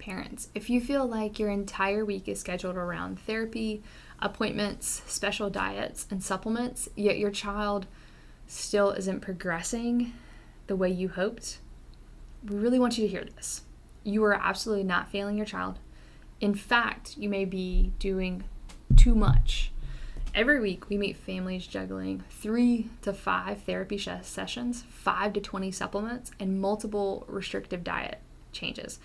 Parents, if you feel like your entire week is scheduled around therapy, appointments, special diets, and supplements, yet your child still isn't progressing the way you hoped, we really want you to hear this. You are absolutely not failing your child. In fact, you may be doing too much. Every week, we meet families juggling 3 to 5 therapy sessions, 5 to 20 supplements, and multiple restrictive diet changes.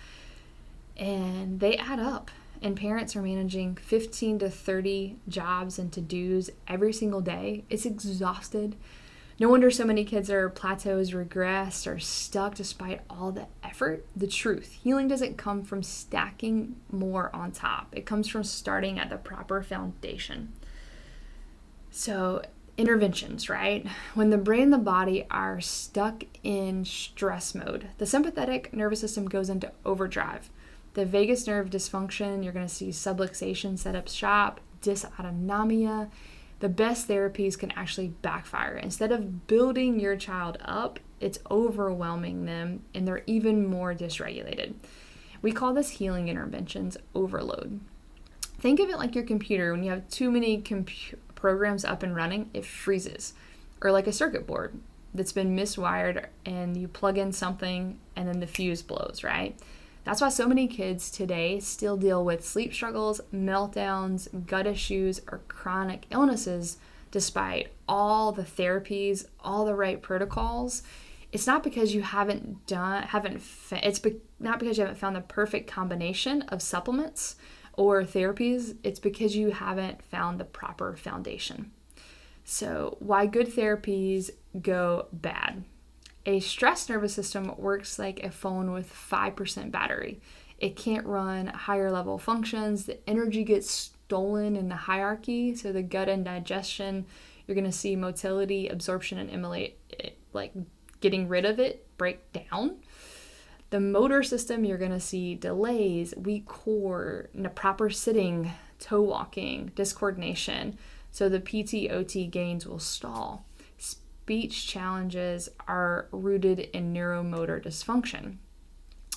And they add up. And parents are managing 15 to 30 jobs and to-dos every single day. It's exhausted. No wonder so many kids are plateaus, regressed, or stuck despite all the effort. The truth, healing doesn't come from stacking more on top. It comes from starting at the proper foundation. So, interventions, right? When the brain and the body are stuck in stress mode, the sympathetic nervous system goes into overdrive. The vagus nerve dysfunction, you're going to see subluxation set up shop, dysautonomia. The best therapies can actually backfire. Instead of building your child up, it's overwhelming them and they're even more dysregulated. We call this healing interventions overload. Think of it like your computer. When you have too many programs up and running, it freezes. Or like a circuit board that's been miswired and you plug in something and then the fuse blows, right? That's why so many kids today still deal with sleep struggles, meltdowns, gut issues, or chronic illnesses despite all the therapies, all the right protocols. It's not because you haven't not because you haven't found the perfect combination of supplements or therapies. It's because you haven't found the proper foundation. So, why good therapies go bad? A stressed nervous system works like a phone with 5% battery. It can't run higher level functions. The energy gets stolen in the hierarchy. So the gut and digestion, you're going to see motility, absorption, and emulate, like getting rid of it, break down. The motor system, you're going to see delays, weak core, proper sitting, toe walking, discoordination. So the PT-OT gains will stall. Speech challenges are rooted in neuromotor dysfunction.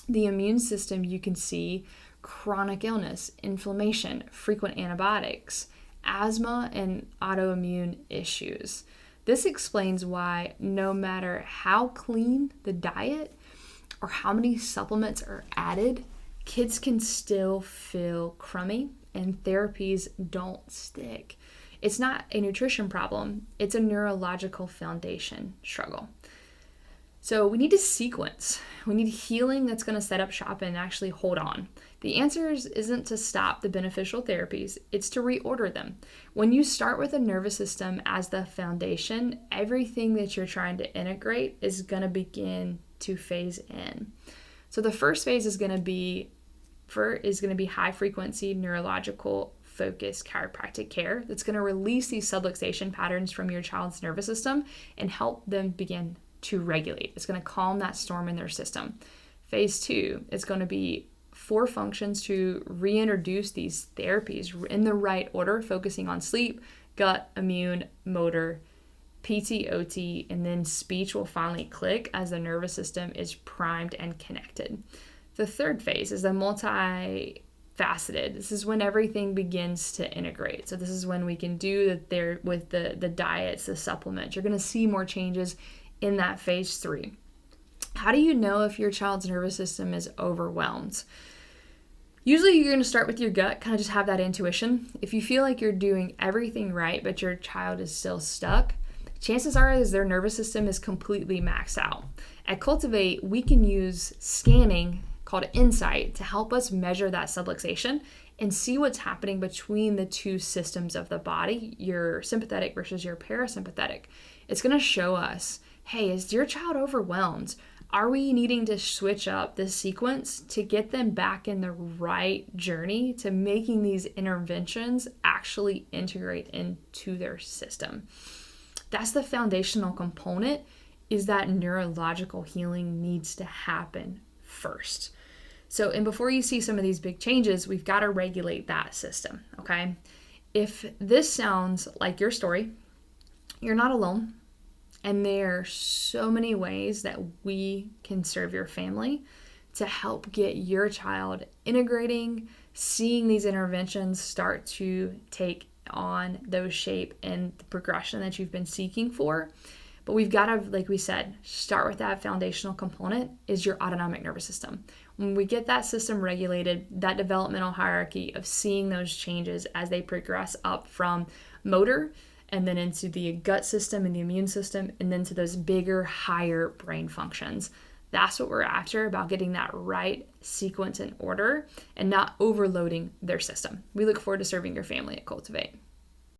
The immune system, you can see chronic illness, inflammation, frequent antibiotics, asthma, and autoimmune issues. This explains why no matter how clean the diet or how many supplements are added, kids can still feel crummy and therapies don't stick. It's not a nutrition problem, it's a neurological foundation struggle. So we need to sequence. We need healing that's going to set up shop and actually hold on. The answer isn't to stop the beneficial therapies, it's to reorder them. When you start with a nervous system as the foundation, everything that you're trying to integrate is going to begin to phase in. So the first phase is going to be high frequency neurological focused chiropractic care that's going to release these subluxation patterns from your child's nervous system and help them begin to regulate. It's going to calm that storm in their system. Phase 2 is going to be 4 functions to reintroduce these therapies in the right order, focusing on sleep, gut, immune, motor, PT-OT, and then speech will finally click as the nervous system is primed and connected. The third phase is the multifaceted. This is when everything begins to integrate. So this is when we can do with the diets, the supplements. You're going to see more changes in that phase 3. How do you know if your child's nervous system is overwhelmed? Usually you're going to start with your gut, kind of just have that intuition. If you feel like you're doing everything right, but your child is still stuck, chances are is their nervous system is completely maxed out. At Cultivate, we can use scanning called Insight to help us measure that subluxation and see what's happening between the two systems of the body, your sympathetic versus your parasympathetic. It's going to show us, hey, is your child overwhelmed? Are we needing to switch up this sequence to get them back in the right journey to making these interventions actually integrate into their system? That's the foundational component, is that neurological healing needs to happen first. So, and before you see some of these big changes, we've got to regulate that system, okay? If this sounds like your story, you're not alone. And there are so many ways that we can serve your family to help get your child integrating, seeing these interventions start to take on those shape and the progression that you've been seeking for. But we've got to, like we said, start with that foundational component is your autonomic nervous system. When we get that system regulated, that developmental hierarchy of seeing those changes as they progress up from motor and then into the gut system and the immune system and then to those bigger, higher brain functions. That's what we're after, about getting that right sequence and order and not overloading their system. We look forward to serving your family at Cultivate.